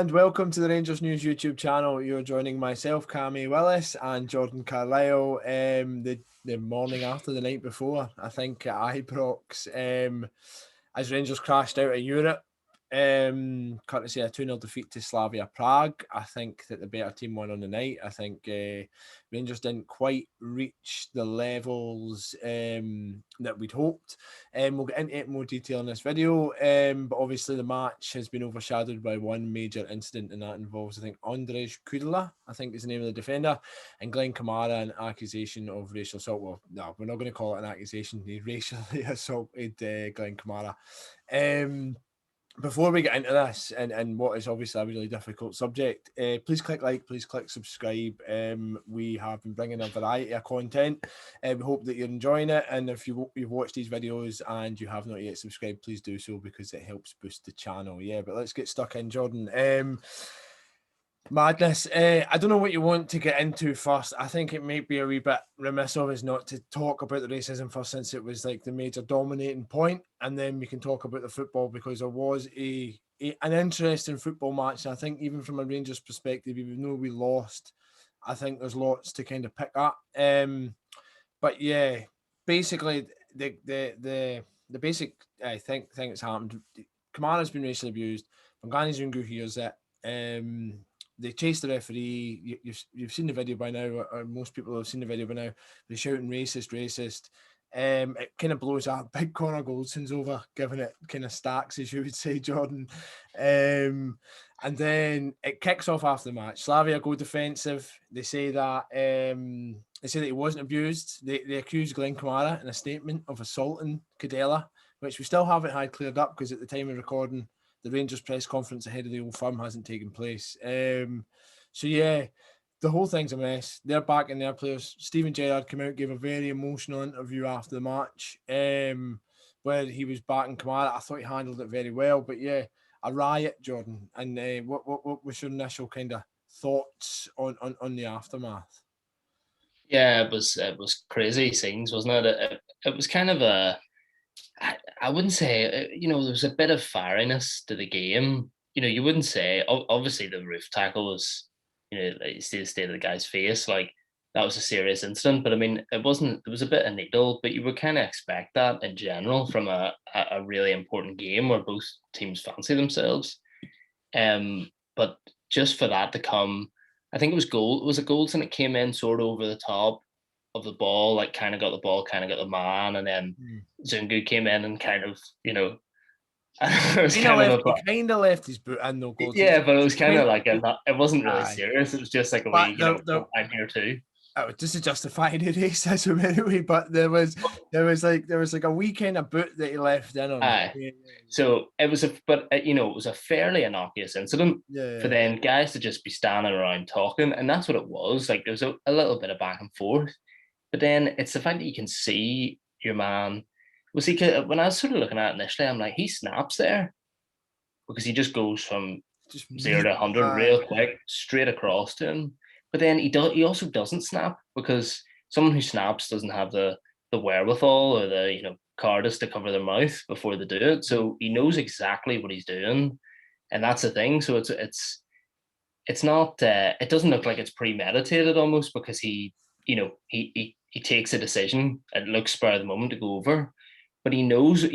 and welcome to the Rangers News YouTube channel. You're joining myself, Cammy Willis, and Jordan Carlisle the morning after the night before, I think, at Ibrox, as Rangers crashed out of Europe, courtesy a 2-0 defeat to Slavia Prague. I think that the better team won on the night. I think Rangers didn't quite reach the levels that we'd hoped. We'll get into it in more detail in this video, but obviously the match has been overshadowed by one major incident, and that involves, I think, Ondřej Kúdela, I think is the name of the defender, and Glen Kamara, an accusation of racial assault. Well, no, we're not going to call it an accusation. He racially assaulted Glen Kamara. Before we get into this and what is obviously a really difficult subject, please click like, please click subscribe. We have been bringing a variety of content. We hope that you're enjoying it, and if you've watched these videos and you have not yet subscribed, please do so because it helps boost the channel. Yeah, but let's get stuck in, Jordan. Madness. I don't know what you want to get into first. I think it might be a wee bit remiss of us not to talk about the racism first, since it was like the major dominating point, and then we can talk about the football, because there was an interesting football match. And I think even from a Rangers perspective, even though we lost, I think there's lots to kind of pick up. But yeah, basically the basic thing that's happened. Kamara's been racially abused. Bongani Zungu hears it. They chased the referee. You've seen the video by now, or most people have seen the video by now. They're shouting racist. It kind of blows up. Big Connor Goldson's over, giving it kind of stacks, as you would say, Jordan. And then it kicks off after the match. Slavia go defensive. They say that he wasn't abused. They accuse Glen Kamara in a statement of assaulting Kúdela, which we still haven't had cleared up, because at the time of recording, the Rangers press conference ahead of the Old Firm hasn't taken place. So yeah, the whole thing's a mess. They're backing their players. Steven Gerrard came out, gave a very emotional interview after the match, where he was backing Kamara. I thought he handled it very well. But yeah, a riot, Jordan. And what was your initial kind of thoughts on the aftermath? Yeah, it was crazy scenes, wasn't it? It was kind of I wouldn't say, there was a bit of fieriness to the game. You wouldn't say, obviously the roof tackle was, like you see the state of the guy's face, like that was a serious incident. But I mean, it wasn't, there was a bit of needle, but you would kind of expect that in general from a really important game where both teams fancy themselves. But just for that to come, I think it was Goldson, it came in sort of over the top of the ball, like kind of got the ball, kind of got the man, and then Zungu came in and kind of, it was he kind of left his boot in, though. Yeah, but it was kind of like it wasn't really serious. It was just like a wee, I'm here too. Just to justify the racism anyway, but there was like a wee kind of boot that he left in on. So it was it was a fairly innocuous incident for then guys to just be standing around talking, and that's what it was. Like there was a little bit of back and forth, but then it's the fact that you can see your man. When I was sort of looking at it initially, I'm like, he snaps there because he just goes from 0 to 100 real quick, straight across to him. But then he also doesn't snap, because someone who snaps doesn't have the wherewithal or the cowardice to cover their mouth before they do it. So he knows exactly what he's doing, and that's the thing. So it's not it doesn't look like it's premeditated almost, because he takes a decision. It looks spur of the moment to go over, but he knows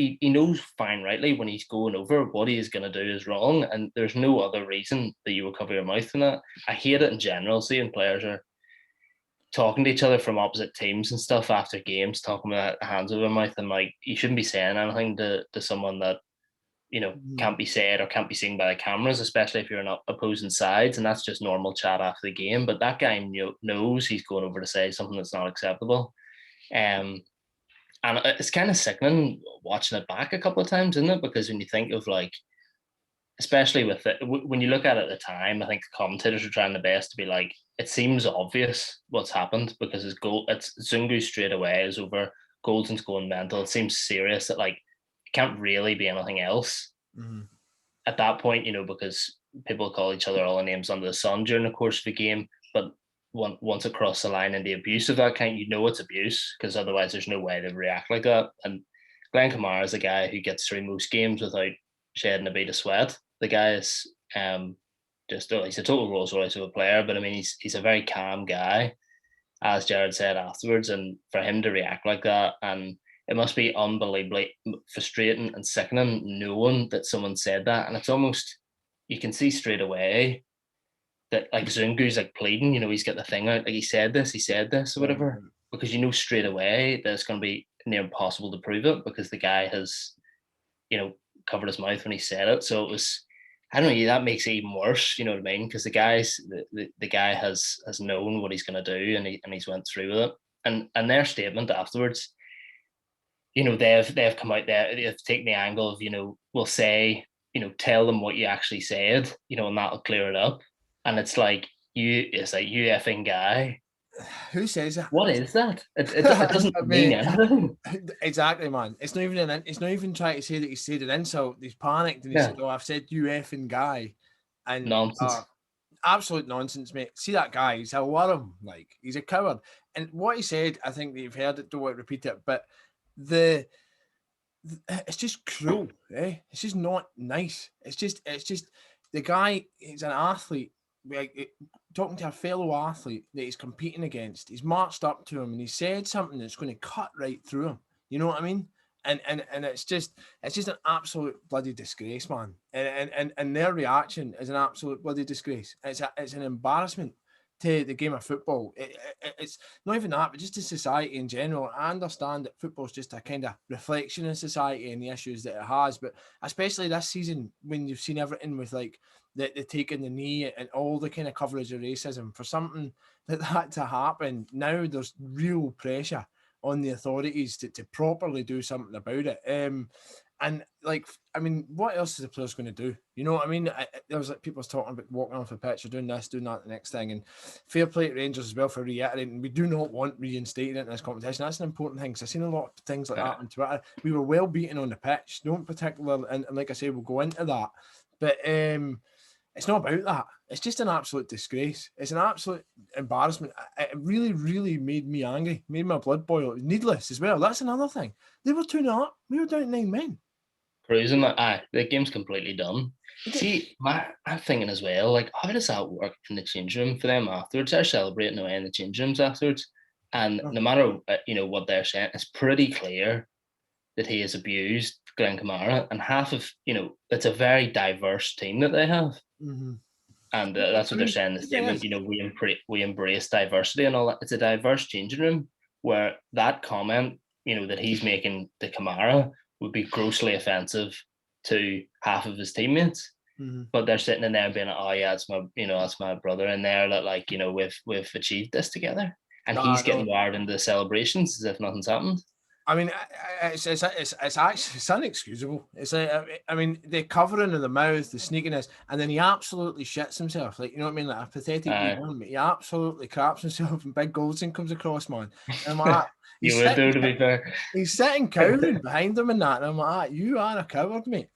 fine rightly when he's going over what he is going to do is wrong, and there's no other reason that you will cover your mouth in that. I hate it in general, seeing players are talking to each other from opposite teams and stuff after games, talking with hands over their mouth, and like, you shouldn't be saying anything to someone that can't be said or can't be seen by the cameras, especially if you're on opposing sides, and that's just normal chat after the game. But that guy knows he's going over to say something that's not acceptable. And it's kind of sickening watching it back a couple of times, isn't it? Because when you think of, like, especially with it, when you look at it at the time, I think the commentators are trying their best to be like, it seems obvious what's happened, because it's Zungu straight away is over, Goldson's going mental. It seems serious that, like, it can't really be anything else at that point, because people call each other all the names under the sun during the course of the game. But once it crossed the line and the abuse of that kind, it's abuse, because otherwise there's no way to react like that. And Glen Kamara is a guy who gets through most games without shedding a bead of sweat. The guy is he's a total Rolls Royce of a player, but I mean, he's a very calm guy, as Jared said afterwards, and for him to react like that, and it must be unbelievably frustrating and sickening knowing that someone said that, and it's almost, you can see straight away that like Zungu's like pleading, he's got the thing out, like he said this, or whatever, because straight away that it's going to be near impossible to prove it because the guy has, covered his mouth when he said it. So it was, I don't know, that makes it even worse, you know what I mean? Because the guy has known what he's going to do, and he's went through with it. And their statement afterwards, they've come out there, they've taken the angle of, we'll say, tell them what you actually said, and that'll clear it up. And it's like, you effing guy. Who says that? What is that? It doesn't mean anything. Exactly, man. It's not even trying to say that he said an insult. He's panicked and he said, "Oh, I've said you effing guy," and nonsense. Absolute nonsense, mate. See that guy? He's a worm. Like, he's a coward. And what he said, I think that you've heard it. Don't want to repeat it, but it's just cruel. It's just not nice. It's just the guy. He's an athlete. Talking to a fellow athlete that he's competing against, he's marched up to him and he said something that's going to cut right through him. You know what I mean? And it's just an absolute bloody disgrace, man. And their reaction is an absolute bloody disgrace. It's an embarrassment to the game of football. It's not even that, but just to society in general. I understand that football's just a kind of reflection of society and the issues that it has, but especially this season when you've seen everything with like the taking the knee and all the kind of coverage of racism, for something like that to happen, now there's real pressure on the authorities to properly do something about it. And like, I mean, what else is the players going to do? You know what I mean? There was like people talking about walking off the pitch or doing this, doing that, the next thing. And fair play to Rangers as well for reiterating. We do not want reinstating it in this competition. That's an important thing, because I've seen a lot of things like that on Twitter. We were well beaten on the pitch, don't particularly, and like I say, we'll go into that. But it's not about that. It's just an absolute disgrace. It's an absolute embarrassment. It really, really made me angry. Made my blood boil. It was needless as well. That's another thing. They were 2-0 up. We were down 9 men. Cruising, the game's completely done. See, I'm thinking as well, like, how does that work in the change room for them afterwards? They're celebrating away in the change rooms afterwards. And no matter, what they're saying, it's pretty clear that he has abused Glen Kamara, and half of, it's a very diverse team that they have. Mm-hmm. And that's what they're saying in the statement. We embrace diversity and all that. It's a diverse changing room where that comment, that he's making to Kamara would be grossly offensive to half of his teammates. Mm-hmm. But they're sitting in there being like, oh yeah, that's my brother, and they're like, we've achieved this together, and he's getting wired into the celebrations as if nothing's happened. I mean, it's actually inexcusable. It's like, I mean, the covering of the mouth, the sneakiness, and then he absolutely shits himself. Like, you know what I mean? Like a pathetic one, he absolutely craps himself, and Big Goldson comes across, man. And I'm like, to be fair. He's sitting cowering behind him and that, and I'm like, you are a coward, mate.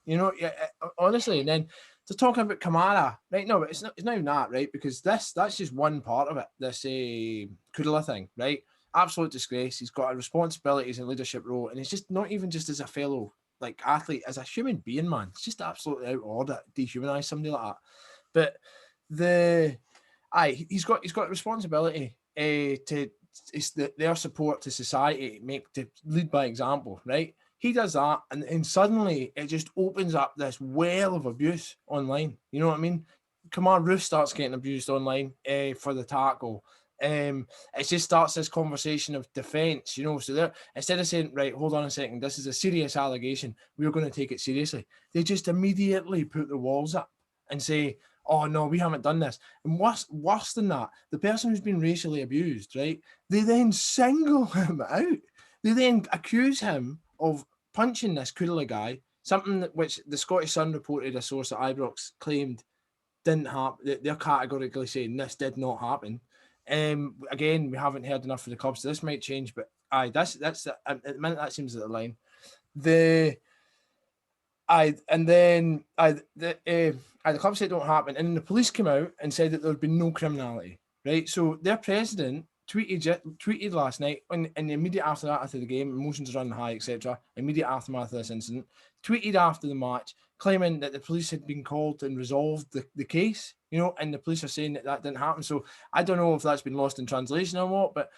Honestly. And then they're talking about Kamara, right? No, but it's not even that, right? Because that's just one part of it. This Kúdela thing, right? Absolute disgrace. He's got a responsibility as a leadership role, and it's just not even just as a fellow like athlete, as a human being, man. It's just absolutely out of order, dehumanize somebody like that. But he's got responsibility to their support to society, to lead by example, right? He does that, and suddenly it just opens up this well of abuse online. You know what I mean? Kamara Roof starts getting abused online for the tackle. It just starts this conversation of defense, so they're, instead of saying, right, hold on a second, this is a serious allegation, we're going to take it seriously, they just immediately put the walls up and say, oh no, we haven't done this. And worse than that, the person who's been racially abused, right, they then single him out. They then accuse him of punching this Kúdela guy, something which the Scottish Sun reported, a source at Ibrox claimed didn't happen. They're categorically saying this did not happen. Again, we haven't heard enough from the club, so this might change. But that's at the minute that seems at the line. The club said it don't happen, and then the police came out and said that there'd been no criminality. Right, so their president tweeted last night, and immediate after that, after the game, emotions running high, etc. Immediate aftermath of this incident, tweeted after the match, claiming that the police had been called and resolved the case, and the police are saying that didn't happen. So I don't know if that's been lost in translation or what, but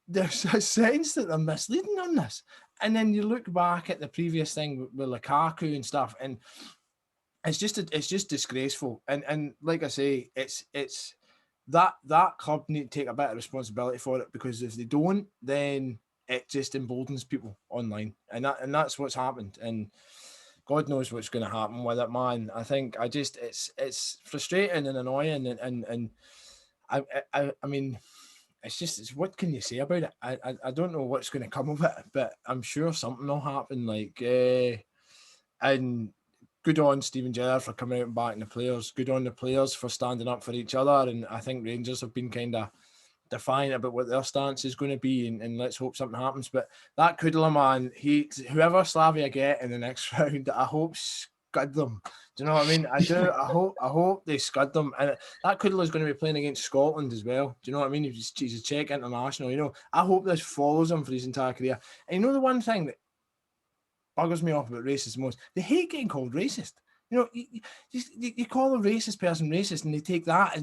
there's a sense that they're misleading on this. And then you look back at the previous thing with Lukaku and stuff, and it's just disgraceful. And like I say, it's that club need to take a bit of responsibility for it, because if they don't, then it just emboldens people online, and that's what's happened. And God knows what's going to happen with it, man. I think it's frustrating and annoying, and I mean, it's what can you say about it? I don't know what's going to come of it, but I'm sure something will happen. And good on Steven Gerrard for coming out and backing the players. Good on the players for standing up for each other. And I think Rangers have been kind of defiant about what their stance is going to be, and let's hope something happens. But that Kúdela man, whoever Slavia get in the next round, I hope scud them. Do you know what I mean? I do. I hope they scud them. And that Kúdela is going to be playing against Scotland as well. Do you know what I mean? He's a Czech international. I hope this follows him for his entire career. And the one thing that buggers me off about racists most, they hate getting called racist. You call a racist person racist, and they take that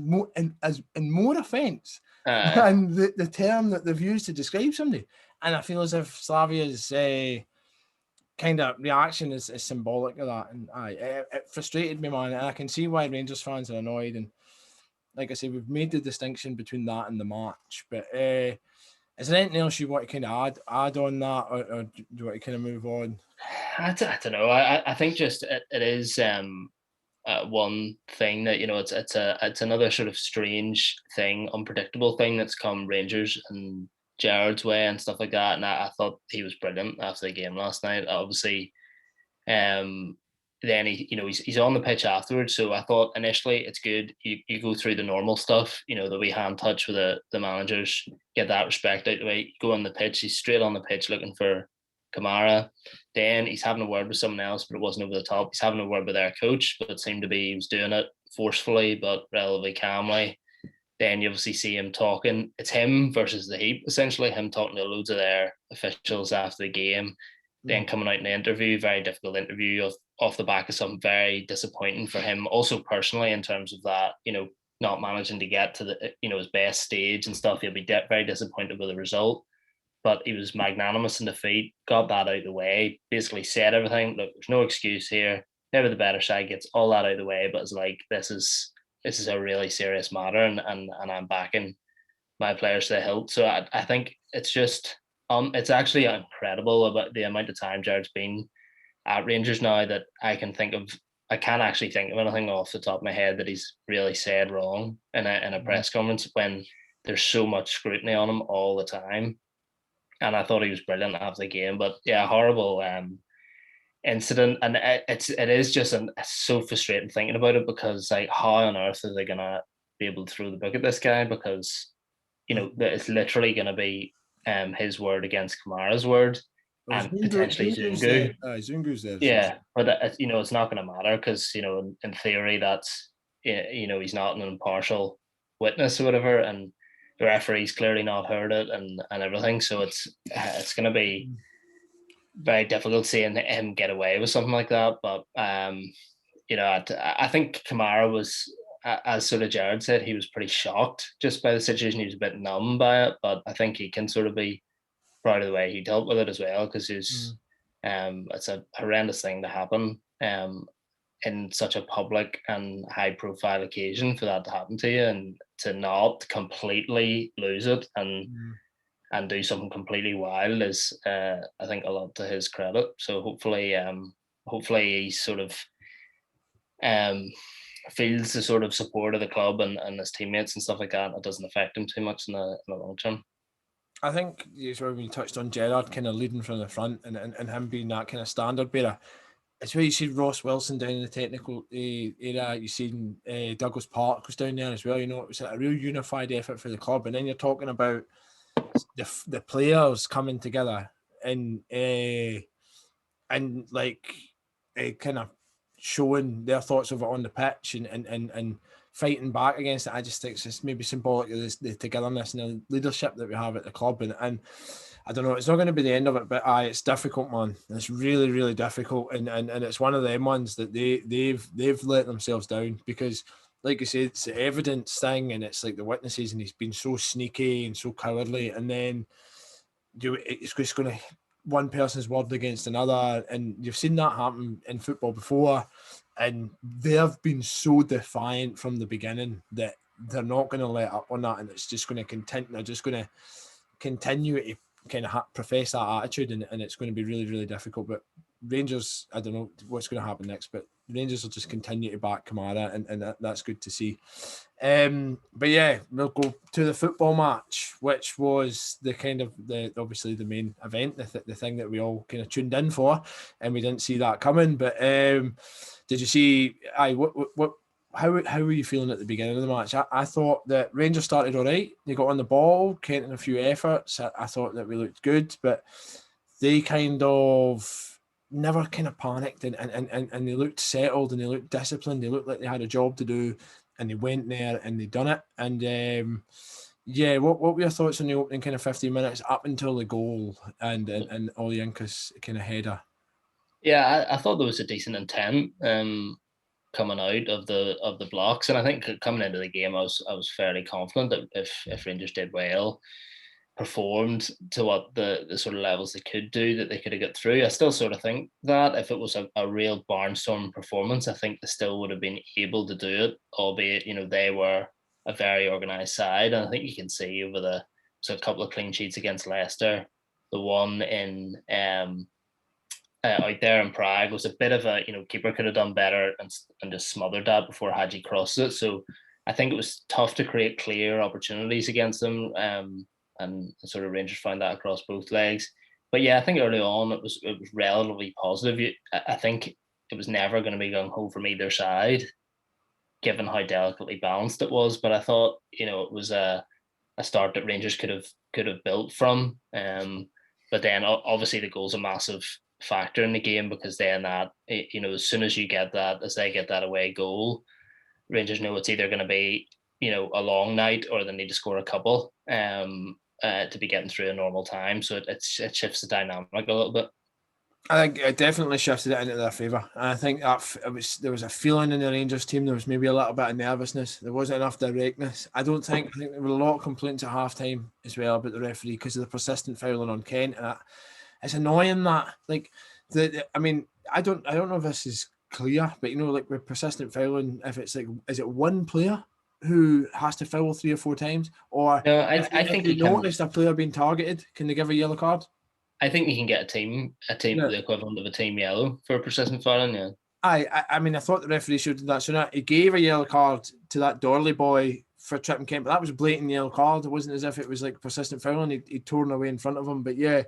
as more offence than the term that they've used to describe somebody. And I feel as if Slavia's kind of reaction is symbolic of that. And it frustrated me, man. And I can see why Rangers fans are annoyed. And like I say, we've made the distinction between that and the match. But is there anything else you want to kind of add on that, or do you want to kind of move on? I don't know. I think just it is one thing that it's another sort of strange thing, unpredictable thing that's come Rangers and Gerrard's way and stuff like that. And I thought he was brilliant after the game last night. Obviously, then he's on the pitch afterwards. So I thought initially it's good. You go through the normal stuff, the wee hand touch with the managers, get that respect out the way. Go on the pitch. He's straight on the pitch looking for Kamara. Then he's having a word with someone else, but it wasn't over the top. He's having a word with their coach, but it seemed to be he was doing it forcefully but relatively calmly. Then you obviously see him talking. It's him versus the heap, essentially, him talking to loads of their officials after the game. Then coming out in the interview, very difficult interview off the back of something very disappointing for him, also personally, in terms of that, not managing to get to the, his best stage and stuff. He'll be very disappointed with the result, but he was magnanimous in defeat, got that out of the way, basically said everything. Look, there's no excuse here. Never the better side, gets all that out of the way, but it's like, this is a really serious matter, and I'm backing my players to the hilt. So I think it's just, it's actually incredible about the amount of time Gerrard's been at Rangers now that I can't actually think of anything off the top of my head that he's really said wrong in a press conference when there's so much scrutiny on him all the time. And I thought he was brilliant after the game. But yeah, horrible incident, and it is just so frustrating thinking about it, because like, how on earth are they gonna be able to throw the book at this guy? Because it's literally gonna be his word against Kamara's word, and potentially Zungu. Zungu's there. Yeah, but it's not going to matter, because in theory that's he's not an impartial witness or whatever, and the referee's clearly not heard it and everything. So it's going to be very difficult seeing him get away with something like that. But I think Kamara was, as sort of Gerrard said, he was pretty shocked just by the situation. He was a bit numb by it, but I think he can sort of be proud of the way he dealt with it as well, because it's a horrendous thing to happen in such a public and high profile occasion, for that to happen to you, and to not completely lose it and do something completely wild is I think a lot to his credit. So hopefully he sort of feels the sort of support of the club and his teammates and stuff like that. It doesn't affect him too much in the long term. I think when you touched on Gerrard kind of leading from the front and him being that kind of standard bearer, it's where you see Ross Wilson down in the technical area. You see Douglas Park was down there as well. It was a real unified effort for the club. And then you're talking about the players coming together and like kind of showing their thoughts of it on the pitch and fighting back against it. I just think it's just maybe symbolic of the togetherness and the leadership that we have at the club. And I don't know, it's not going to be the end of it, but it's difficult, man. It's really, really difficult. And it's one of them ones that they've let themselves down because, like you said, it's the evidence thing and it's like the witnesses, and he's been so sneaky and so cowardly. And then it's just going to one person's word against another. And you've seen that happen in football before. And they've been so defiant from the beginning that they're not going to let up on that. And it's just going to continue. They're just going to continue to kind of profess that attitude. And it's going to be really, really difficult. But Rangers, I don't know what's going to happen next, but Rangers will just continue to back Kamara, and that's good to see. But yeah, we'll go to the football match, which was obviously the main event, the thing that we all kind of tuned in for, and we didn't see that coming. But did you see? How were you feeling at the beginning of the match? I thought that Rangers started all right. They got on the ball, Kent in a few efforts. I thought that we looked good, but they kind of never kind of panicked and they looked settled and they looked disciplined. They looked like they had a job to do, and they went there and they done it. And what were your thoughts on the opening kind of 15 minutes up until the goal and Olyanka's kind of header? Yeah, I thought there was a decent intent coming out of the blocks, and I think coming into the game, I was fairly confident that if Rangers did well, performed to what the sort of levels they could do, that they could have got through. I still sort of think that if it was a real barnstorm performance, I think they still would have been able to do it, albeit, they were a very organised side. And I think you can see over a couple of clean sheets against Leicester, the one in out there in Prague was a bit of a, keeper could have done better and just smothered that before Hadji crossed it. So I think it was tough to create clear opportunities against them. And sort of Rangers found that across both legs. But yeah, I think early on it was relatively positive. I think it was never going to be gung ho from either side, given how delicately balanced it was. But I thought, it was a start that Rangers could have built from. But then obviously the goal's a massive factor in the game, because then that, as soon as they get that away goal, Rangers know it's either going to be, a long night or they need to score a couple to be getting through a normal time. So it shifts the dynamic a little bit. I think it definitely shifted it into their favour. And I think that there was a feeling in the Rangers team. There was maybe a little bit of nervousness. There wasn't enough directness. I think there were a lot of complaints at half time as well about the referee because of the persistent fouling on Kent. And it's annoying that, I don't know if this is clear, but with persistent fouling, if it's is it one player who has to foul 3 or 4 times, or no, I think you noticed a player being targeted, can they give a yellow card? I think you can get a team the equivalent of a team yellow for persistent fouling. Yeah. I thought the referee should have done that. So he gave a yellow card to that Dorley boy for tripping Kent, but that was a blatant yellow card. It wasn't as if it was like persistent fouling. He'd torn away in front of him. But yeah,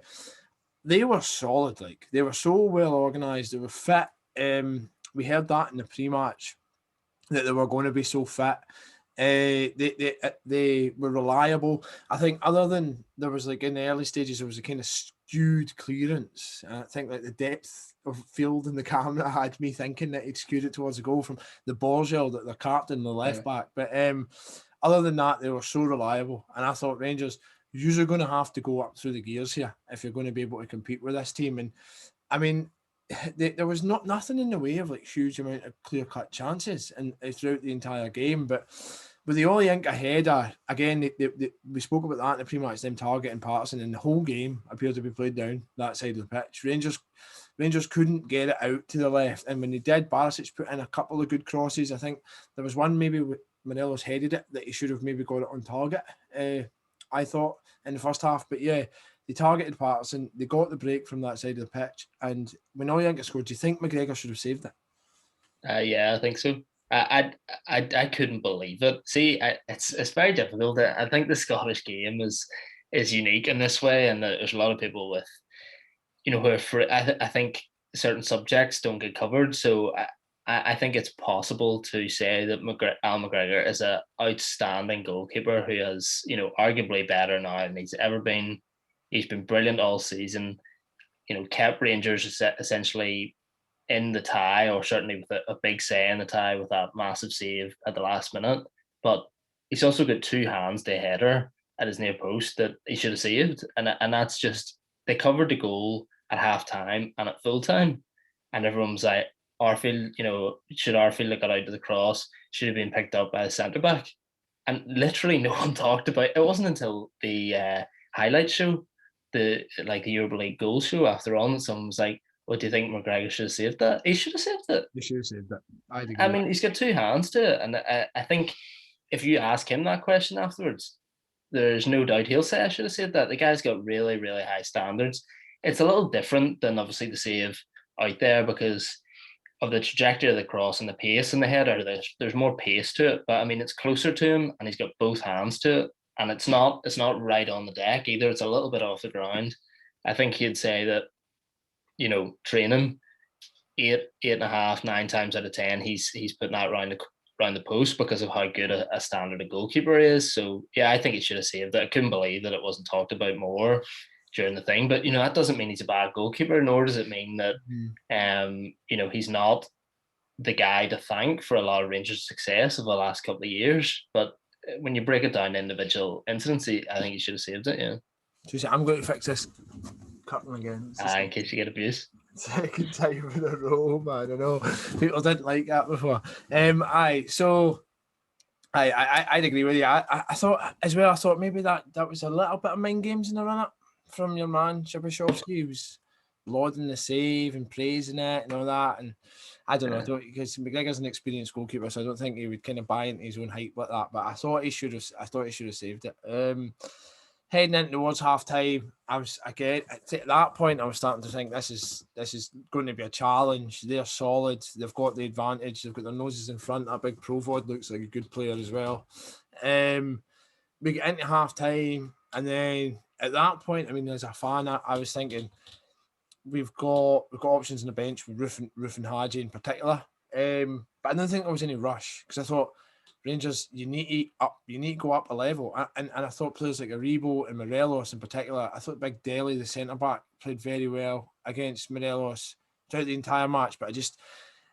they were solid. They were so well organised. They were fit. We heard that in the pre-match that they were going to be so fit. They were reliable. I think other than there was in the early stages, there was a kind of skewed clearance. I think the depth of field in the camera had me thinking that he'd skewed it towards the goal from the Borzell, that the captain, the left back. But other than that, they were so reliable. And I thought, Rangers, you're going to have to go up through the gears here if you're going to be able to compete with this team. And I mean, there was nothing in the way of huge amount of clear-cut chances and throughout the entire game. But with the Olyanka header, again, we spoke about that in the pre-match, them targeting Patterson, and the whole game appeared to be played down that side of the pitch. Rangers couldn't get it out to the left, and when they did, Barisic put in a couple of good crosses. I think there was one maybe Morelos headed it that he should have maybe got it on target, I thought, in the first half. But yeah, they targeted Patterson, they got the break from that side of the pitch, and when Olyanka scored, do you think McGregor should have saved it? Yeah, I think so. I couldn't believe it. See, it's very difficult. I think the Scottish game is unique in this way, and there's a lot of people with, who are I think certain subjects don't get covered. So I think it's possible to say that Al McGregor is an outstanding goalkeeper who has, arguably better now than he's ever been. He's been brilliant all season. Kept Rangers essentially in the tie, or certainly with a big say in the tie with that massive save at the last minute. But he's also got two hands to a header at his near post that he should have saved. And that's just, they covered the goal at half time and at full time. And everyone's like, Arfield, should Arfield have got out to the cross? Should have been picked up by the centre back. And literally no one talked about it. It wasn't until the highlight show, the Europa League goal show after all, that someone was like, what do you think McGregor should have saved that? He should have saved it. He should have saved it. I mean, he's got two hands to it. And I think if you ask him that question afterwards, there's no doubt he'll say I should have saved that. The guy's got really, really high standards. It's a little different than obviously the save out there because of the trajectory of the cross and the pace in the header. There's more pace to it, but I mean, it's closer to him and he's got both hands to it. And it's not right on the deck either. It's a little bit off the ground. I think he'd say that, training 8.5, 9 times out of 10, he's putting that around the post because of how good a standard a goalkeeper is. So yeah, I think he should have saved it. I couldn't believe that it wasn't talked about more during the thing. But that doesn't mean he's a bad goalkeeper, nor does it mean that he's not the guy to thank for a lot of Rangers' success of the last couple of years. But when you break it down to individual incidents, I think he should have saved it. Yeah. I'm going to fix this curtain again. In case you get abuse. Second time in a row, man. I know people didn't like that before. I'd agree with you. I thought as well. I thought maybe that was a little bit of mind games in the run-up from your man Szypaszewski. He was lauding the save and praising it and all that. And I don't know, because McGregor's an experienced goalkeeper, so I don't think he would kind of buy into his own hype like that. But I thought he should have saved it. Heading in towards half time, at that point I was starting to think this is going to be a challenge. They're solid, they've got the advantage, they've got their noses in front. That big Provod looks like a good player as well. We get into half time, and then at that point, I mean, as a fan, I was thinking we've got options on the bench with Roof and Hadji in particular. But I didn't think there was any rush because I thought Rangers, you need to go up a level. And I thought players like Aribo and Morelos in particular, I thought Big Dele, the centre-back, played very well against Morelos throughout the entire match. But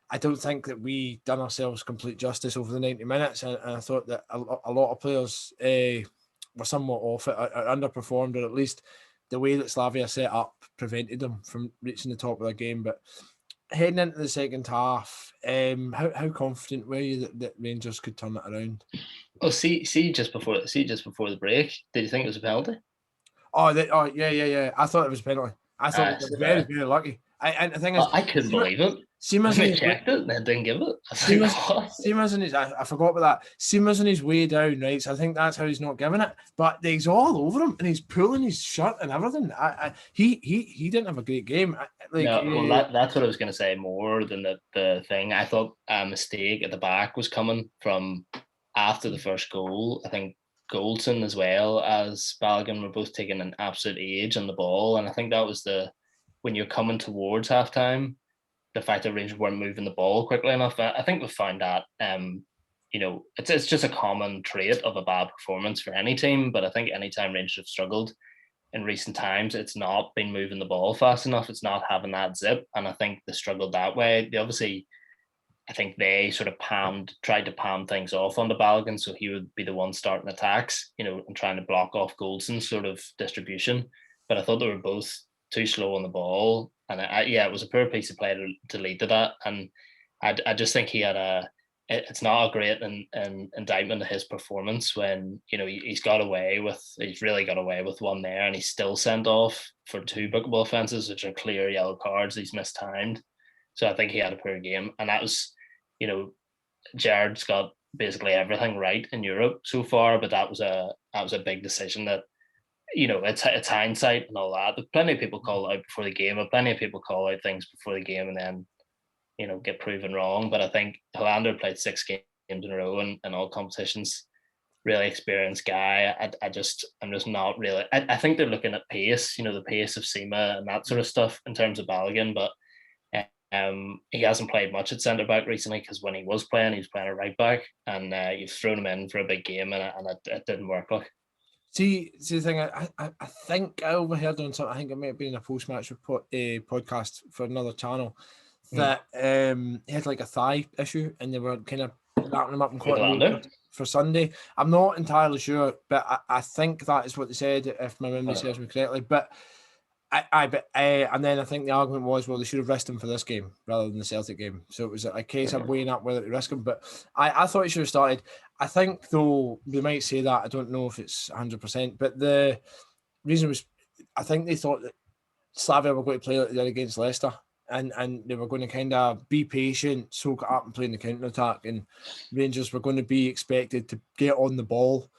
I don't think that we done ourselves complete justice over the 90 minutes. And I thought that a lot of players were somewhat off it, or underperformed, or at least the way that Slavia set up prevented them from reaching the top of the game. But heading into the second half, how confident were you that Rangers could turn it around? Oh, see, just before the break, did you think it was a penalty? Yeah. I thought it was a penalty. I thought it was very, very lucky. And the thing is, I couldn't believe it. Seamus checked it and then didn't give it. I forgot about that. Seamus on his way down, right? So I think that's how he's not giving it. But he's all over him and he's pulling his shirt and everything. He didn't have a great game. That's what I was going to say more than the thing. I thought a mistake at the back was coming from after the first goal. I think Goldson as well as Balogun were both taking an absolute age on the ball. And I think that was when you're coming towards halftime, the fact that Rangers weren't moving the ball quickly enough. I think we found that, it's just a common trait of a bad performance for any team. But I think anytime Rangers have struggled in recent times, it's not been moving the ball fast enough. It's not having that zip. And I think they struggled that way. I think they sort of tried to palm things off on the Balogun, so he would be the one starting attacks, and trying to block off Goldson's sort of distribution. But I thought they were both too slow on the ball, and it was a poor piece of play to lead to that. And I just think he had it's not a great indictment of his performance when he's really got away with one there, and he's still sent off for 2 bookable offences, which are clear yellow cards. He's mistimed, so I think he had a poor game, and that was, Gerrard's got basically everything right in Europe so far, but that was a big decision that. It's hindsight and all that. But plenty of people call it out before the game, but plenty of people call out things before the game and then, get proven wrong. But I think Hollander played 6 games in a row in all competitions. Really experienced guy. I'm just not really. I think they're looking at pace, the pace of Sima and that sort of stuff in terms of Balogun, but he hasn't played much at centre back recently because when he was playing at right back, and you've thrown him in for a big game and it didn't work. See the thing, I think I overheard on something. I think it might have been in a post-match report podcast for another channel, that he had like a thigh issue, and they were kind of wrapping him up in cotton for Sunday. I'm not entirely sure, but I think that is what they said, if my memory serves me correctly. But and then I think the argument was, well, they should have risked him for this game rather than the Celtic game. So it was a case of weighing up whether to risk him. But I thought he should have started. I think, though, they might say that. I don't know if it's 100%. But the reason was, I think they thought that Slavia were going to play like they did against Leicester. And they were going to kind of be patient, soak it up and play in the counter-attack. And Rangers were going to be expected to get on the ball.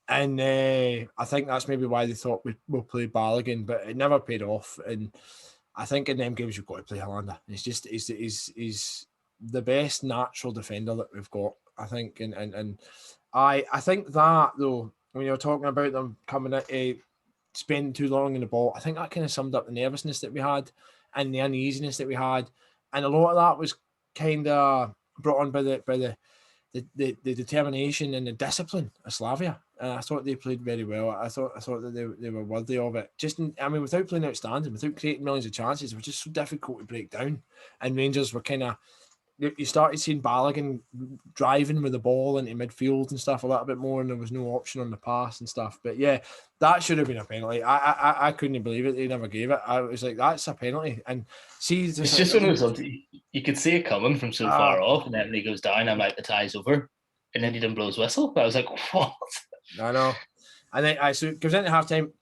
And I think that's maybe why they thought we'll play Balogun, but it never paid off. And I think in them games, you've got to play Hollander. He's the best natural defender that we've got, I think. And I think that, though, when you're talking about them coming at spending too long in the ball, I think that kind of summed up the nervousness that we had and the uneasiness that we had. And a lot of that was kind of brought on by the determination and the discipline of Slavia. I thought they played very well. I thought that they were worthy of it. Without playing outstanding, without creating millions of chances, it was just so difficult to break down. And Rangers were kind of, you started seeing Balogun driving with the ball into midfield and stuff a little bit more, and there was no option on the pass and stuff. But yeah, that should have been a penalty. I couldn't believe it. They never gave it. I was like, that's a penalty. And see, it's just one of those ones you could see it coming from so far off, and then when he goes down, I'm like, the tie's over, and then he didn't blow his whistle. I was like, what? I know. And then so it goes into halftime,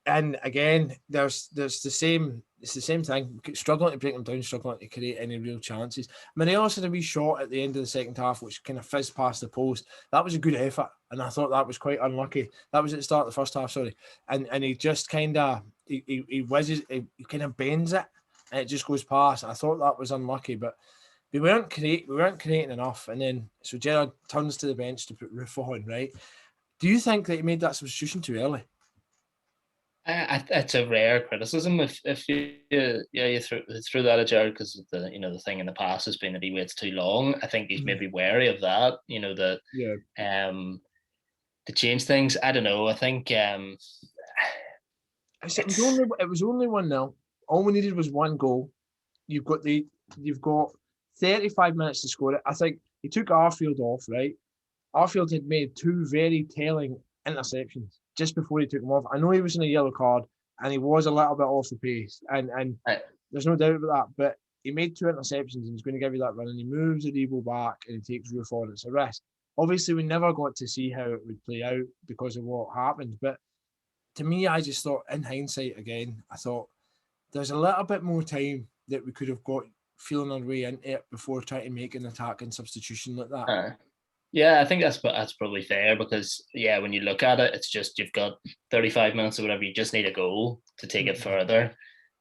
and again, there's the same. It's the same thing. Struggling to break them down, struggling to create any real chances. Morelos had a wee shot at the end of the second half, which kind of fizzed past the post. That was a good effort, and I thought that was quite unlucky. That was at the start of the first half, sorry. And he just kind of he whizzes, he kind of bends it, and it just goes past. I thought that was unlucky, but we weren't creating enough. And then so Gerrard turns to the bench to put Roof on. Right? Do you think that he made that substitution too early? It's a rare criticism if you threw that at Gerrard, because the thing in the past has been that he waits too long. I think he's maybe wary of that. To change things. I don't know. I think it was only 1-0. All we needed was one goal. You've got 35 minutes to score it. I think he took Arfield off. Right, Arfield had made two very telling interceptions just before he took him off. I know he was in a yellow card and he was a little bit off the pace, and there's no doubt about that, but he made two interceptions and he's going to give you that run, and he moves the Debo back and he takes Roof on. It's a risk. Obviously, we never got to see how it would play out because of what happened, but to me, I just thought, in hindsight again, I thought there's a little bit more time that we could have got feeling our way into it before trying to make an attacking substitution like that. Yeah, I think that's probably fair, because when you look at it, it's just you've got 35 minutes or whatever. You just need a goal to take it further.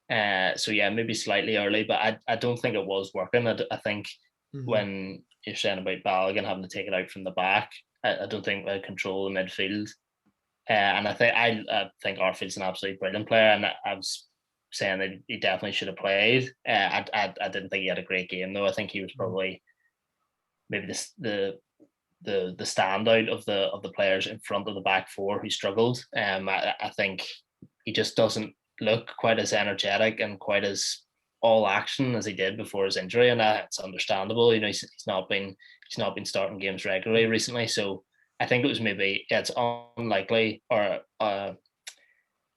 So maybe slightly early, but I don't think it was working. I think when you're saying about Balogun having to take it out from the back, I don't think they control the midfield. And I think Arfield's an absolutely brilliant player, and I was saying that he definitely should have played. I didn't think he had a great game though. I think he was probably maybe the standout of the players in front of the back four who struggled. I think he just doesn't look quite as energetic and quite as all action as he did before his injury, and that's understandable. He's not been starting games regularly recently, so I think it was maybe it's unlikely or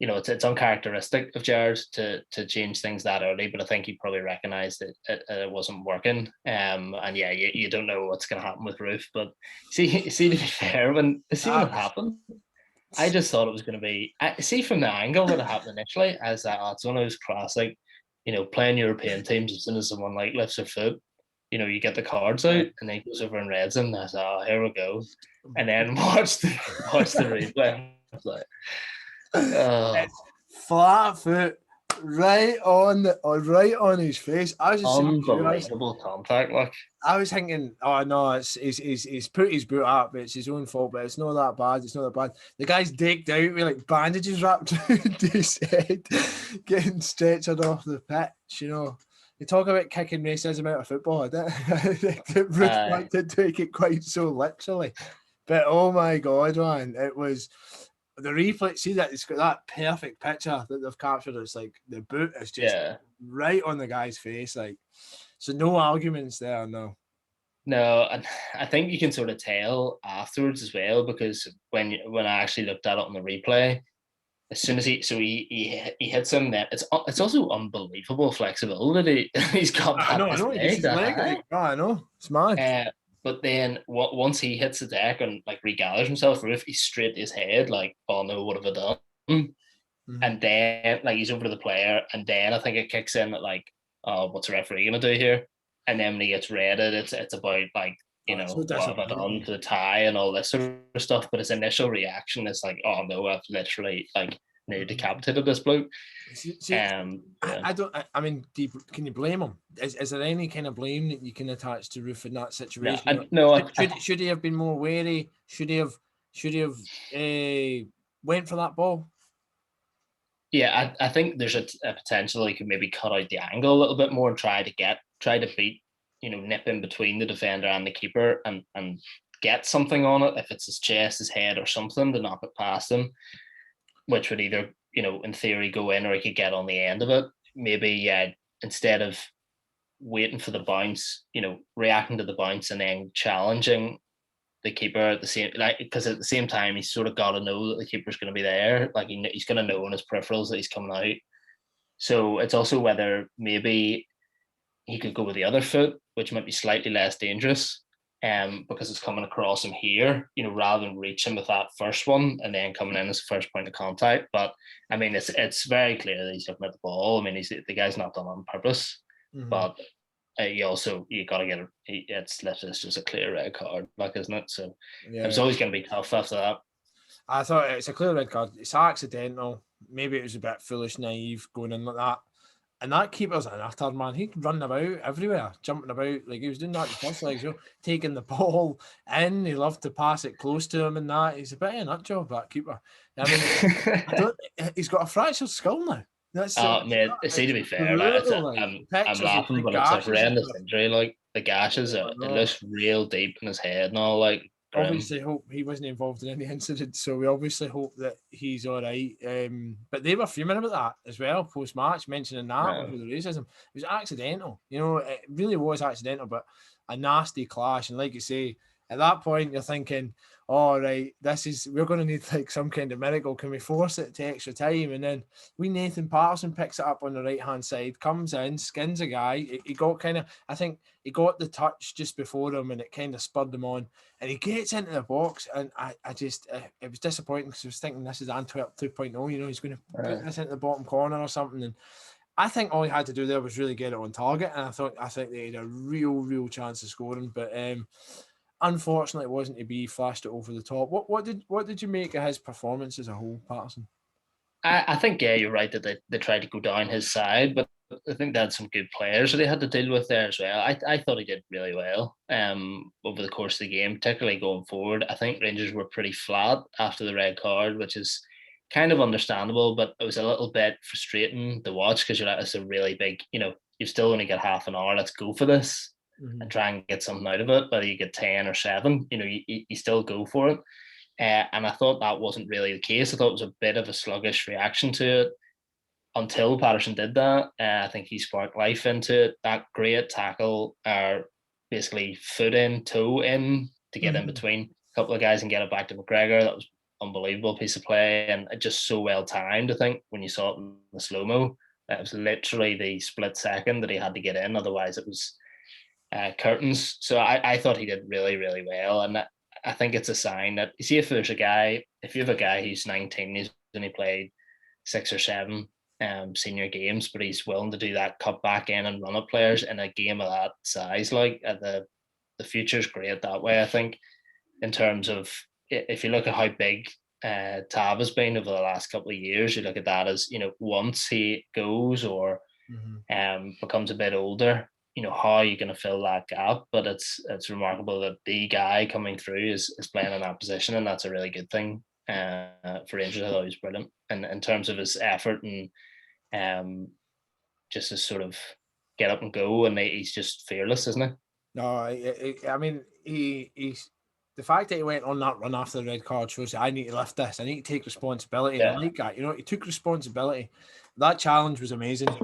it's uncharacteristic of Gerrard to change things that early, but I think he probably recognised that it wasn't working. You don't know what's going to happen with Roof, but see to be fair, when it happened, I just thought it was going to be. From the angle that it happened initially, I was like, it's one of those classic, playing European teams. As soon as someone lifts their foot, you get the cards out, and then he goes over and reads them. And I was like, here we go, and then watch the replay. I was like, flat foot right on his face. I was just unbelievable contact. I was thinking, oh no, he's put his boot up. It's his own fault, but it's not that bad. It's not that bad. The guy's decked out with bandages wrapped around his head, getting stretchered off the pitch. You talk about kicking racism out of football. I think Ruth wanted to take it quite so literally, but oh my god, man, it was. The replay, see that it's got that perfect picture that they've captured. It's like the boot is just right on the guy's face. So no arguments there, no. No, and I think you can sort of tell afterwards as well, because when I actually looked at it on the replay, as soon as he hits him, then it's also unbelievable flexibility he's got. I know. He just his leg. I know. It's mad. But then once he hits the deck and like regathers himself, Roof, he's straight to his head, like, oh no, what have I done? Mm-hmm. And then like he's over to the player, and then I think it kicks in that like, oh, what's the referee gonna do here? And then when he gets redded, it's about like, you know, what have I done to the tie and all this sort of stuff. But his initial reaction is like, oh no, I've literally like decapitated this bloke. I mean, can you blame him? Is there any kind of blame that you can attach to Roof in that situation? Should he have been more wary? Should he have went for that ball? Yeah, I think there's a potential he could maybe cut out the angle a little bit more and try to beat, you know, nip in between the defender and the keeper and get something on it, if it's his chest, his head or something, to knock it past him, which would either, you know, in theory go in, or he could get on the end of it. Maybe instead of waiting for the bounce, you know, reacting to the bounce and then challenging the keeper at the same, like, because at the same time he's sort of got to know that the keeper's going to be there. Like he's going to know in his peripherals that he's coming out. So it's also whether maybe he could go with the other foot, which might be slightly less dangerous, because it's coming across him here, you know, rather than reaching with that first one and then coming in as the first point of contact. But I mean, it's very clear that he's looking at the ball. I mean, the guy's not done on purpose, but you got to get it. It's just a clear red card, like, isn't it? So it was always going to be tough after that. I thought it's a clear red card. It's accidental. Maybe it was a bit foolish, naive going in like that. And that keeper's an utter, man. He'd run about everywhere, jumping about. Like he was doing that in the first legs, you know, taking the ball in. He loved to pass it close to him and that. He's a bit of a nut job, that keeper. I mean, he's got a fractured skull now. Man, see, to be fair, I'm laughing, but it's a horrendous injury. Like the gashes, it looks real deep in his head and all. Like, obviously, hope he wasn't involved in any incident, so we obviously hope that he's all right. But they were fuming about that as well post match, mentioning that with the racism. It was accidental, you know. It really was accidental, but a nasty clash. And like you say, at that point, you're thinking, all right, we're going to need like some kind of miracle. Can we force it to extra time? And then Nathan Patterson picks it up on the right hand side, comes in, skins a guy. He got I think he got the touch just before him, and it kind of spurred him on. And he gets into the box, and I just it was disappointing because I was thinking this is Antwerp 2.0. You know, he's going to put this into the bottom corner or something. And I think all he had to do there was really get it on target, and I think they had a real chance of scoring, but unfortunately, it wasn't to be. Flashed it over the top. What did you make of his performance as a whole, Patterson? I think you're right that they tried to go down his side, but I think they had some good players that they had to deal with there as well. I thought he did really well over the course of the game, particularly going forward. I think Rangers were pretty flat after the red card, which is kind of understandable, but it was a little bit frustrating to watch because you're like, it's a really big, you know, you've still only got half an hour. Let's go for this. And try and get something out of it, whether you get 10 or 7, you know, you still go for it. And I thought that wasn't really the case. I thought it was a bit of a sluggish reaction to it until Patterson did that. I think he sparked life into it. That great tackle, basically foot in, toe in to get in between a couple of guys and get it back to McGregor. That was an unbelievable piece of play, and just so well timed. I think when you saw it in the slow-mo, it was literally the split second that he had to get in. Otherwise, it was curtains. So I thought he did really well, and I think it's a sign that, you see, if you have a guy who's 19, he's only played 6 or 7 senior games, but he's willing to do that, cut back in and run up players in a game of that size, like the future's great that way. I think in terms of, if you look at how big Tav has been over the last couple of years, you look at that as, you know, once he goes or becomes a bit older, you know, how are you going to fill that gap? But it's remarkable that the guy coming through is playing in that position, and that's a really good thing for Rangers. I thought he was brilliant, and in terms of his effort and just to sort of get up and go, and he's just fearless, isn't he? No, I mean, he's the fact that he went on that run after the red card shows that I need to lift this. I need to take responsibility. Yeah. I like that. You know, he took responsibility. That challenge was amazing.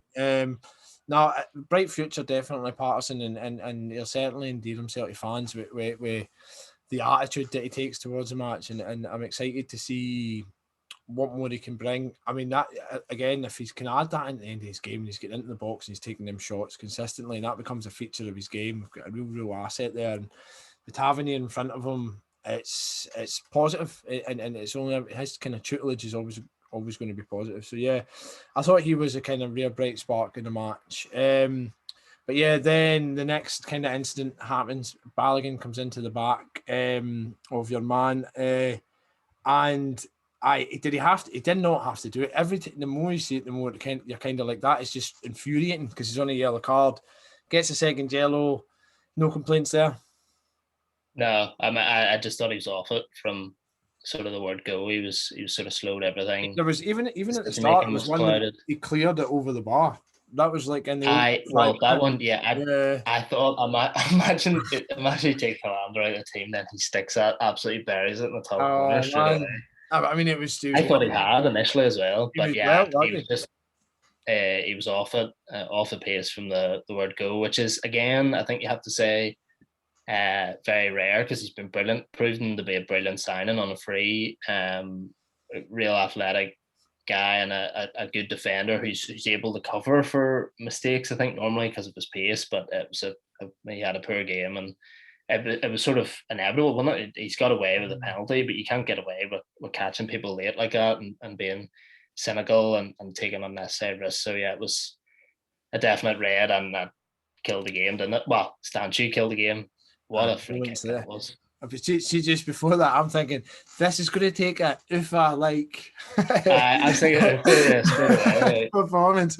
No, bright future definitely, Patterson, and he'll certainly endear himself to fans with the attitude that he takes towards the match, and I'm excited to see what more he can bring. I mean, that again, if he can add that into the end of his game, and he's getting into the box and he's taking them shots consistently, and that becomes a feature of his game. We've got a real asset there, and with Tavernier in front of him, it's positive, and it's only his kind of tutelage is always going to be positive. So yeah, I thought he was a kind of real bright spark in the match. But yeah, then the next kind of incident happens. Balogun comes into the back of your man, and did he have to? He did not have to do it. The more you see it, the more you're kind of like, that is just infuriating because he's on a yellow card, gets a second yellow, no complaints there. No, I just thought he was off it from sort of the word go. He was sort of slowed everything. There was even at the start, there was one that he cleared it over the bar. That was like in the that one, yeah. I thought imagine take Philander out of the team, then he sticks that, absolutely buries it in the top corner straight away. I mean, it was I thought he had initially as well, but he was just he was off the pace from the word go, which is, again, I think you have to say, very rare, because he's been brilliant, proven to be a brilliant signing on a free, real athletic guy and a good defender who's able to cover for mistakes, I think, normally because of his pace, but he had a poor game, and it was sort of inevitable. Well, he's got away with a penalty, but you can't get away with catching people late like that and being cynical and taking unnecessary risks. So yeah, it was a definite red, and that killed the game, didn't it? Well, Stanchu killed the game. What a free kick that was. See, just before that, I'm thinking this is going to take a Ufa like I'm thinking performance.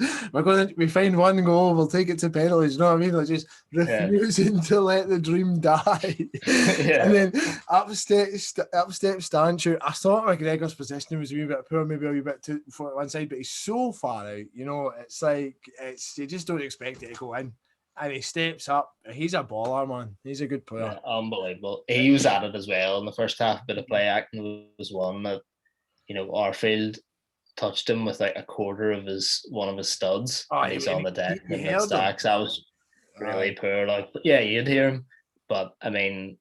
We find one goal, we'll take it to penalties. You know what I mean? Like, just refusing to let the dream die. And then up steps Stanchu. I thought McGregor's position was a wee bit poor, maybe a wee bit too far to one side, but he's so far out. You know, it's like you just don't expect it to go in. And he steps up. He's a baller, man. He's a good player. Yeah, unbelievable. He was at it as well in the first half. Bit of play acting was one that, Arfield touched him with like a quarter of one of his studs. And he's on the deck and stacks. That was really poor. Like, yeah, you'd hear him, but I mean,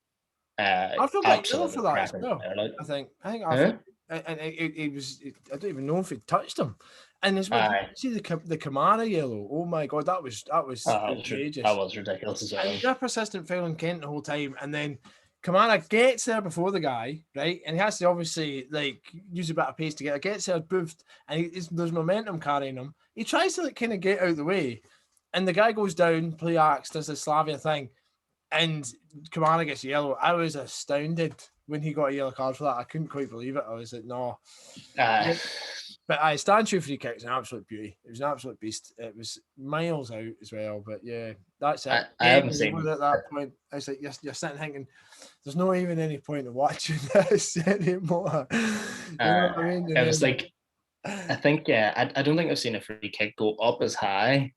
I feel like for that as well. I think it was. I don't even know if he touched him. And as well, see the Kamara yellow. Oh my God, that was outrageous. That was ridiculous as well. And a persistent foul on Kent the whole time, and then Kamara gets there before the guy, right? And he has to obviously use a bit of pace to gets there, boofed, and there's momentum carrying him. He tries to kind of get out of the way, and the guy goes down, play acts, does the Slavia thing, and Kamara gets yellow. I was astounded when he got a yellow card for that. I couldn't quite believe it. I was like, no. But Stanchu free kick is an absolute beauty. It was an absolute beast. It was miles out as well. But yeah, that's it. I haven't seen it at that point. I was like, you're sitting thinking, there's not even any point of watching this anymore. You know what I mean? It was like, I think, I don't think I've seen a free kick go up as high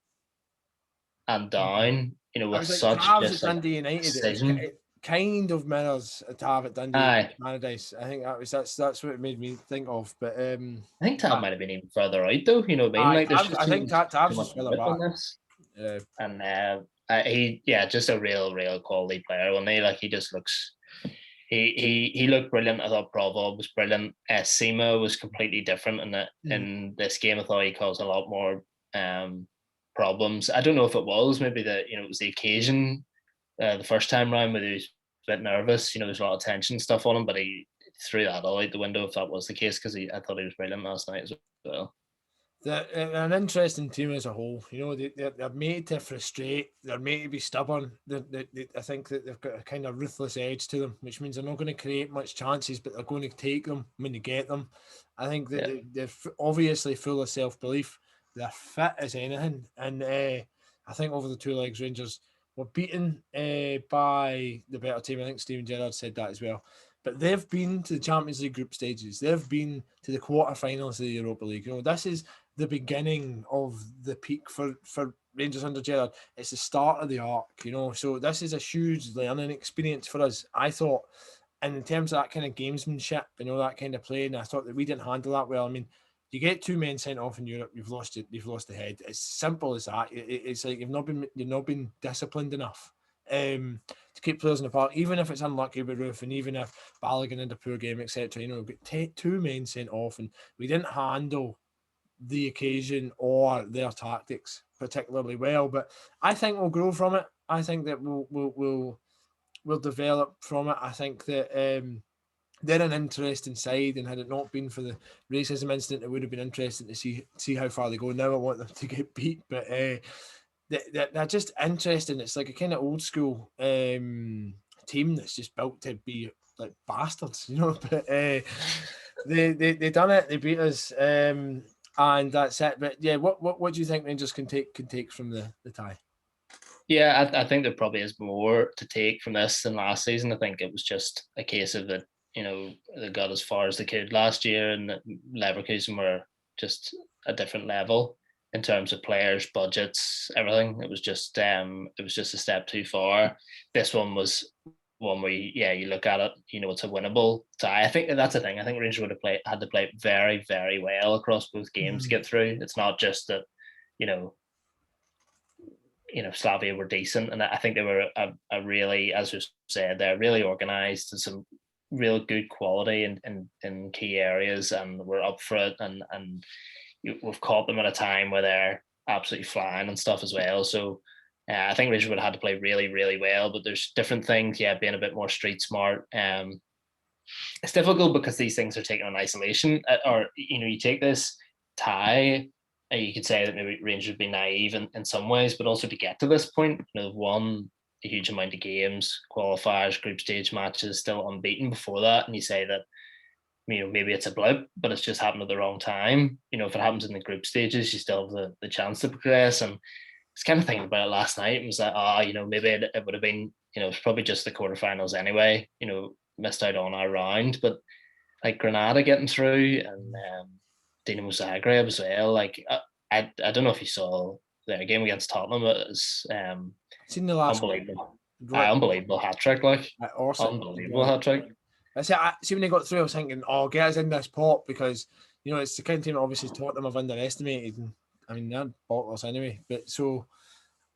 and down, with such just precision. It kind of mirrors a Tav at Dundee Paradise. I think that's what it made me think of. But I think Tav might have been even further out though. You know what I mean? I think Tav's just further back. Yeah, and he just a real quality player. When he just looks. He looked brilliant. I thought Bravo was brilliant. Sima was completely different in this game. I thought he caused a lot more problems. I don't know if it was maybe it was the occasion. The first time round, where he was a bit nervous, there's a lot of tension stuff on him, but he threw that all out the window if that was the case, because I thought he was brilliant last night as well. They're an interesting team as a whole. They're made to frustrate. They're made to be stubborn. I think that they've got a kind of ruthless edge to them, which means they're not going to create much chances, but they're going to take them when they get them. I think that they're obviously full of self-belief. They're fit as anything, and I think over the 2 legs, Rangers were beaten by the better team. I think Steven Gerrard said that as well. But they've been to the Champions League group stages. They've been to the quarterfinals of the Europa League. This is the beginning of the peak for Rangers under Gerrard. It's the start of the arc, So this is a huge learning experience for us, I thought. And in terms of that kind of gamesmanship, that kind of play, and I thought that we didn't handle that well. I mean, You get 2 men sent off in Europe, you've lost the head. It's simple as that. It's like you've not been disciplined enough to keep players in the park, even if it's unlucky with Roof, and even if Balogun had a poor game, etc. You know, we've got 2 men sent off, and we didn't handle the occasion or their tactics particularly well. But I think we'll grow from it. I think that we'll develop from it. I think that they're an interesting side, and had it not been for the racism incident, it would have been interesting to see how far they go. Now I want them to get beat, but they're just interesting. It's like a kind of old school team that's just built to be like bastards, you know. But they done it. They beat us, and that's it. But yeah, what do you think Rangers can take from the tie? Yeah, I think there probably is more to take from this than last season. I think it was just a case of that, you know, they got as far as they could last year, and Leverkusen were just a different level in terms of players, budgets, everything. It was just a step too far. This one was one where you look at it, you know, it's a winnable tie. I think that's the thing. I think Rangers would have had to play very, very well across both games to get through. It's not just that, you know, Slavia were decent, and I think they were a really, as we said, they're really organised and some real good quality in key areas, and we're up for it, and we've caught them at a time where they're absolutely flying and stuff as well. So I think Rangers would have had to play really, really well, but there's different things, being a bit more street smart. It's difficult because these things are taken in isolation, or, you know, you take this tie, you could say that maybe Rangers would be naive in some ways, but also to get to this point, you know, won a huge amount of games, qualifiers, group stage matches, still unbeaten before that, and you say that, you know, maybe it's a blip, but it's just happened at the wrong time. You know, if it happens in the group stages, you still have the chance to progress. And I was kind of thinking about it last night, and was like, you know, maybe it would have been, you know, it's probably just the quarterfinals anyway, you know, missed out on our round, but like Granada getting through, and Dinamo Zagreb as well. Like I don't know if you saw their game against Tottenham. It was seen the last unbelievable, unbelievable hat trick, like awesome. Unbelievable hat trick. I see when they got through, I was thinking, oh, get us in this pot, because, you know, it's the kind of team that obviously Tottenham have underestimated. And I mean, they're bottlers anyway. But so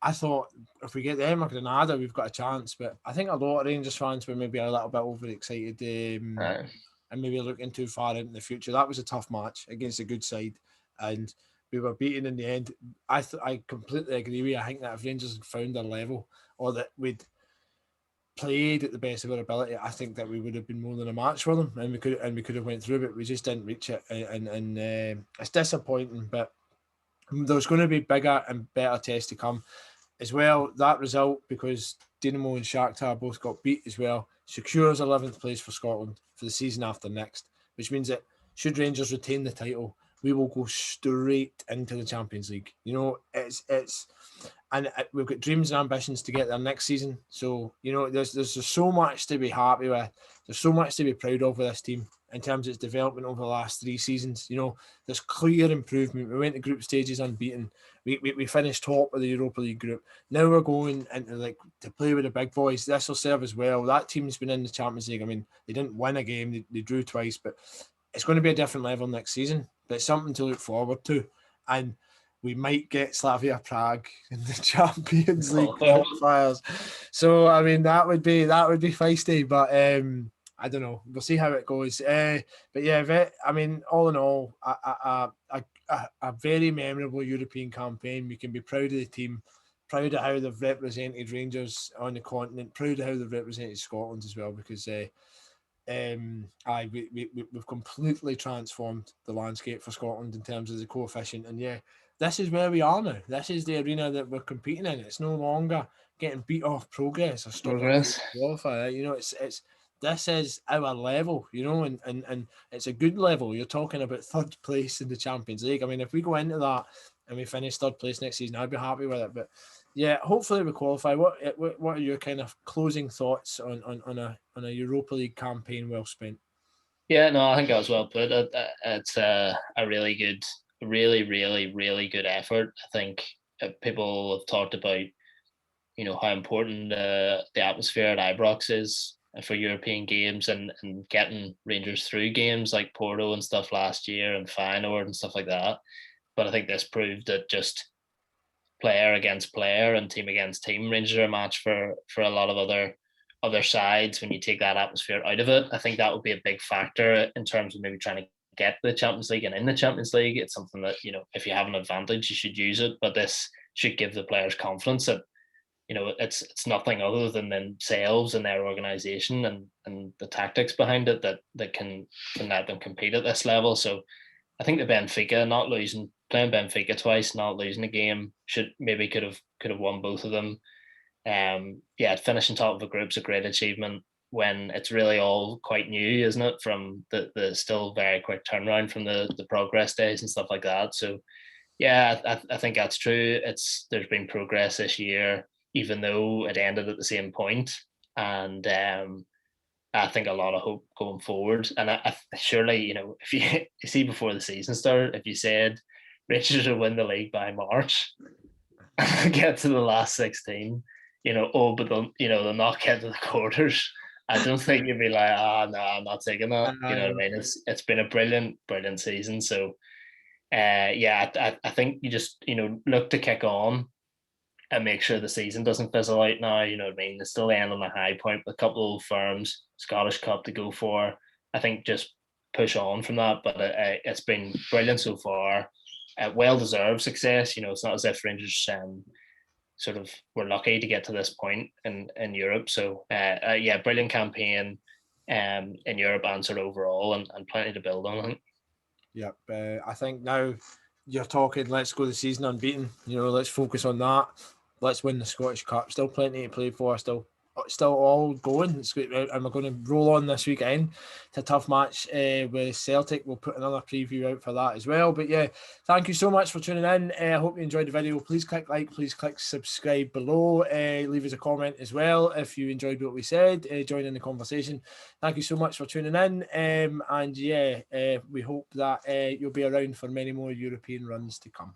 I thought if we get them or Granada, we've got a chance. But I think a lot of Rangers fans were maybe a little bit overexcited and maybe looking too far into the future. That was a tough match against a good side, and we were beaten in the end. I completely agree with you. I think that if Rangers had found their level, or that we'd played at the best of our ability, I think that we would have been more than a match for them, and we could have went through, but we just didn't reach it, and it's disappointing. But there's going to be bigger and better tests to come as well. That result, because Dinamo and Shakhtar both got beat as well, secures 11th place for Scotland for the season after next, which means that should Rangers retain the title, we will go straight into the Champions League. You know, and we've got dreams and ambitions to get there next season. So, you know, there's so much to be happy with. There's so much to be proud of with this team in terms of its development over the last 3 seasons. You know, there's clear improvement. We went to group stages unbeaten. We finished top of the Europa League group. Now we're going into to play with the big boys. This will serve as well. That team's been in the Champions League. I mean, they didn't win a game. They drew twice, but it's going to be a different level next season. But it's something to look forward to. And we might get Slavia Prague in the Champions League qualifiers. So I mean, that would be feisty. But I don't know. We'll see how it goes. But yeah, I mean, all in all, a very memorable European campaign. We can be proud of the team, proud of how they've represented Rangers on the continent, proud of how they've represented Scotland as well, because we've completely transformed the landscape for Scotland in terms of the coefficient. And yeah, this is where we are now. This is the arena that we're competing in. It's no longer getting beat off progress or progress. Qualify. You know, it's this is our level, you know, and it's a good level. You're talking about 3rd place in the Champions League. I mean, if we go into that and we finish 3rd place next season, I'd be happy with it. But yeah, hopefully we qualify. What are your kind of closing thoughts on a Europa League campaign well spent? Yeah, no, I think that was well put. It's a really good, really, really, really good effort. I think people have talked about, you know, how important the atmosphere at Ibrox is. for European games and getting Rangers through games like Porto and stuff last year and Feyenoord and stuff like that. But I think this proved that just player against player and team against team, Rangers are a match for a lot of other sides when you take that atmosphere out of it. I think that would be a big factor in terms of maybe trying to get the Champions League. And in the Champions League, it's something that, if you have an advantage, you should use it. But this should give the players confidence that, it's nothing other than themselves and their organisation and the tactics behind it that can let them compete at this level. So I think the Benfica playing Benfica twice, not losing a game, could have won both of them. Finishing top of a group's a great achievement when it's really all quite new, isn't it? From the still very quick turnaround from the progress days and stuff like that. So yeah, I think that's true. There's been progress this year, even though it ended at the same point. And I think a lot of hope going forward. And I surely, if you see before the season started, if you said Rangers will win the league by March, get to the last 16, but they'll not get to the quarters. I don't think you'd be like, no, I'm not taking that. You know what I mean? It's been a brilliant season. So, I think you just, look to kick on and make sure the season doesn't fizzle out now. You know what I mean? It's still end on a high point with a couple of firms, Scottish Cup to go for. I think just push on from that. But it's been brilliant so far. Well-deserved success. It's not as if Rangers sort of were lucky to get to this point in Europe. So, brilliant campaign in Europe and sort of overall and plenty to build on, I think. Yep. I think now you're talking, let's go the season unbeaten. Let's focus on that. Let's win the Scottish Cup. Still plenty to play for. Still all going. It's great. And we're going to roll on this weekend. It's a tough match with Celtic. We'll put another preview out for that as well. But yeah, thank you so much for tuning in. I hope you enjoyed the video. Please click like. Please click subscribe below. Leave us a comment as well if you enjoyed what we said. Join in the conversation. Thank you so much for tuning in. We hope that you'll be around for many more European runs to come.